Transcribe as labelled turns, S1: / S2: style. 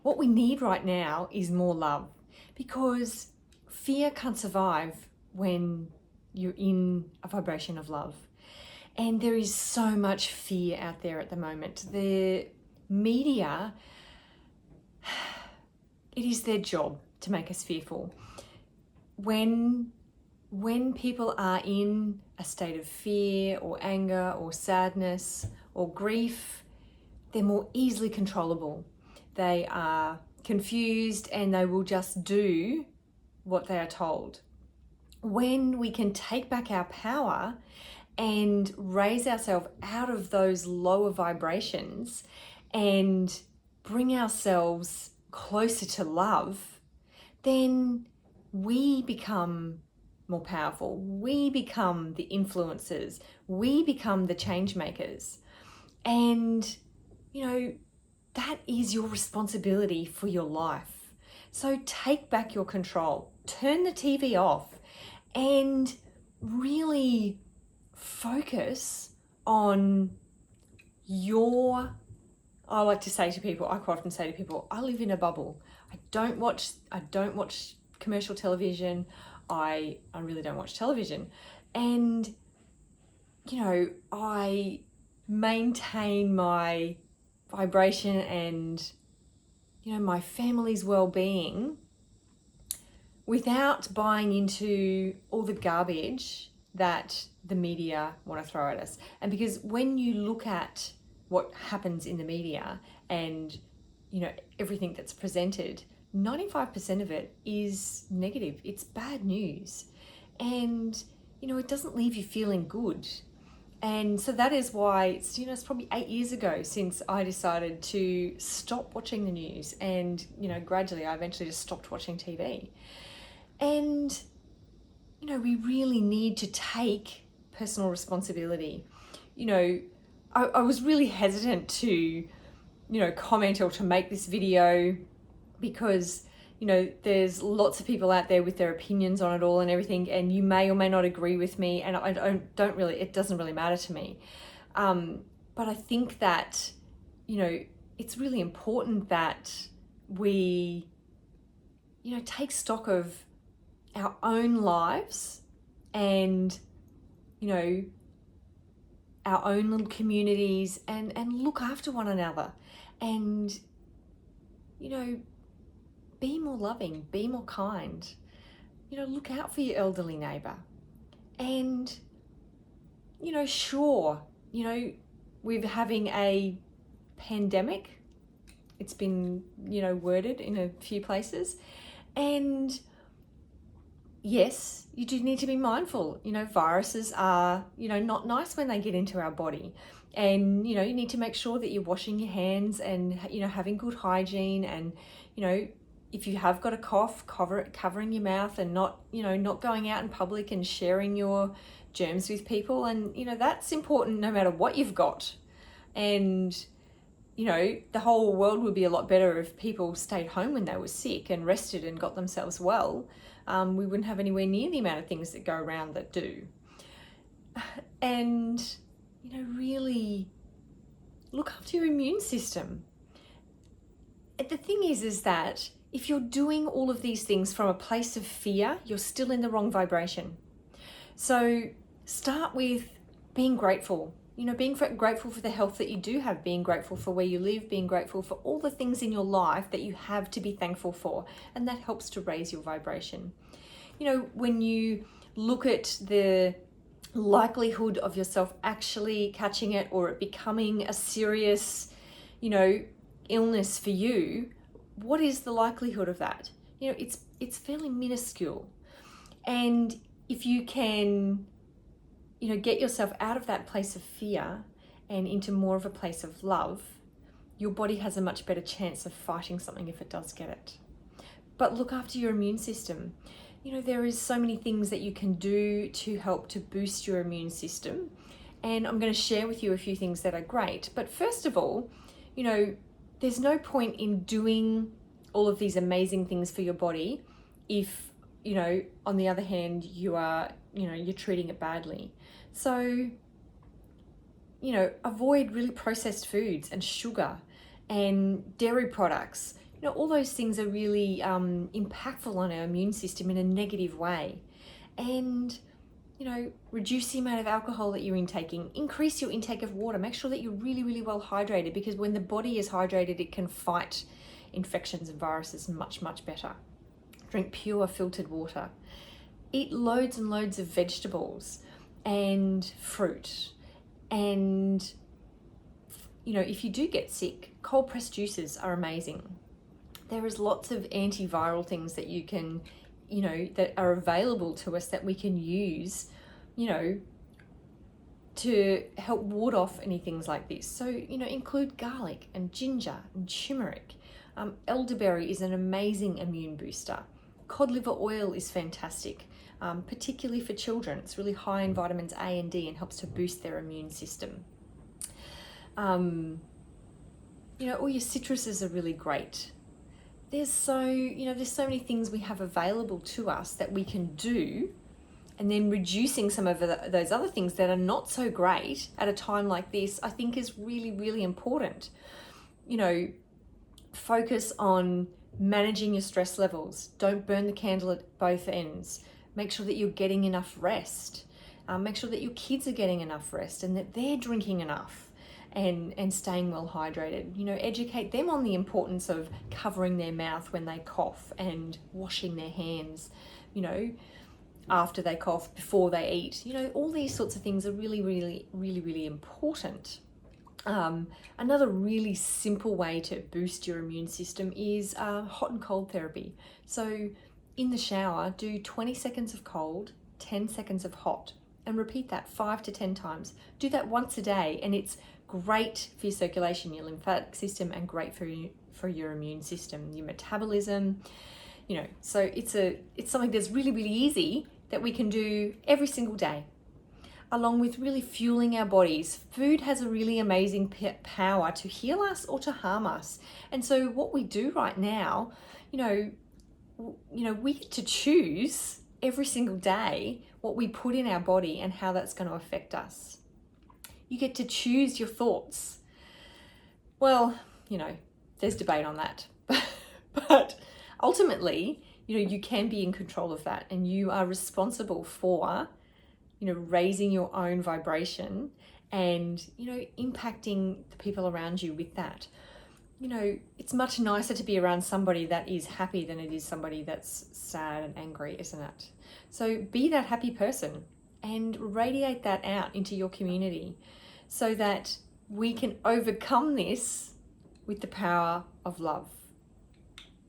S1: What we need right now is more love, because fear can't survive when you're in a vibration of love. And there is so much fear out there at the moment. The media, it is their job to make us fearful. When people are in a state of fear or anger or sadness or grief, they're more easily controllable. They are confused and they will just do what they are told. When we can take back our power and raise ourselves out of those lower vibrations and bring ourselves closer to love, then we become more powerful. We become the influencers. We become the change makers. And, that is your responsibility for your life. So take back your control. Turn the TV off and really focus on I like to say to people, I quite often say to people, I live in a bubble. I don't watch commercial television. I really don't watch television. And, I maintain my vibration and, my family's well-being without buying into all the garbage that the media want to throw at us. And because when you look at what happens in the media and, everything that's presented, 95% of it is negative. It's bad news. And, it doesn't leave you feeling good. And so that is why it's probably 8 years ago since I decided to stop watching the news. And, gradually I eventually just stopped watching TV. And, we really need to take personal responsibility. I was really hesitant to, comment or to make this video because, there's lots of people out there with their opinions on it all and everything, and you may or may not agree with me, and it doesn't really matter to me. But I think that, it's really important that we, take stock of our own lives and, our own little communities and look after one another and, be more loving, be more kind, look out for your elderly neighbour. And, sure, we're having a pandemic. It's been, worded in a few places. And yes, you do need to be mindful. Viruses are, not nice when they get into our body. And, you need to make sure that you're washing your hands and, having good hygiene and, if you have got a cough, covering your mouth and not going out in public and sharing your germs with people. And, that's important no matter what you've got. And, the whole world would be a lot better if people stayed home when they were sick and rested and got themselves well. We wouldn't have anywhere near the amount of things that go around that do. And, really look after your immune system. The thing is that if you're doing all of these things from a place of fear, you're still in the wrong vibration. So start with being grateful. Being grateful for the health that you do have, being grateful for where you live, being grateful for all the things in your life that you have to be thankful for. And that helps to raise your vibration. When you look at the likelihood of yourself actually catching it or it becoming a serious, illness for you, what is the likelihood of that? It's fairly minuscule. And if you can, get yourself out of that place of fear and into more of a place of love, your body has a much better chance of fighting something if it does get it. But look after your immune system. There is so many things that you can do to help to boost your immune system. And I'm going to share with you a few things that are great. But first of all, there's no point in doing all of these amazing things for your body if, on the other hand, you're treating it badly. So, avoid really processed foods and sugar and dairy products. You know, all those things are really impactful on our immune system in a negative way. And, you know, reduce the amount of alcohol that you're intaking, increase your intake of water, make sure that you're really, really well hydrated, because when the body is hydrated, it can fight infections and viruses much, much better. Drink pure filtered water. Eat loads and loads of vegetables and fruit. And, you know, if you do get sick, cold pressed juices are amazing. There is lots of antiviral things that you can, you know, that are available to us that we can use, you know, to help ward off any things like this. So, you know, include garlic and ginger and turmeric. Elderberry is an amazing immune booster. Cod liver oil is fantastic, particularly for children. It's really high in vitamins A and D and helps to boost their immune system. You know, all your citruses are really great. There's so many things we have available to us that we can do, and then reducing some of those other things that are not so great at a time like this, I think is really, really important. You know, focus on managing your stress levels. Don't burn the candle at both ends. Make sure that you're getting enough rest. Make sure that your kids are getting enough rest and that they're drinking enough. And staying well hydrated. You know, educate them on the importance of covering their mouth when they cough and washing their hands, you know, after they cough, before they eat. You know, all these sorts of things are really, really, really, really important. Another really simple way to boost your immune system is hot and cold therapy. So in the shower, do 20 seconds of cold, 10 seconds of hot, and repeat that 5 to 10 times. Do that once a day, and it's great for your circulation, your lymphatic system, and great for your immune system, your metabolism. You know, so it's something that's really, really easy that we can do every single day, along with really fueling our bodies. Food has a really amazing power to heal us or to harm us. And so what we do right now, you know, we get to choose every single day what we put in our body and how that's going to affect us. You get to choose your thoughts. Well, you know, there's debate on that. But ultimately, you know, you can be in control of that, and you are responsible for, you know, raising your own vibration and, you know, impacting the people around you with that. You know, it's much nicer to be around somebody that is happy than it is somebody that's sad and angry, isn't it? So be that happy person and radiate that out into your community so that we can overcome this with the power of love.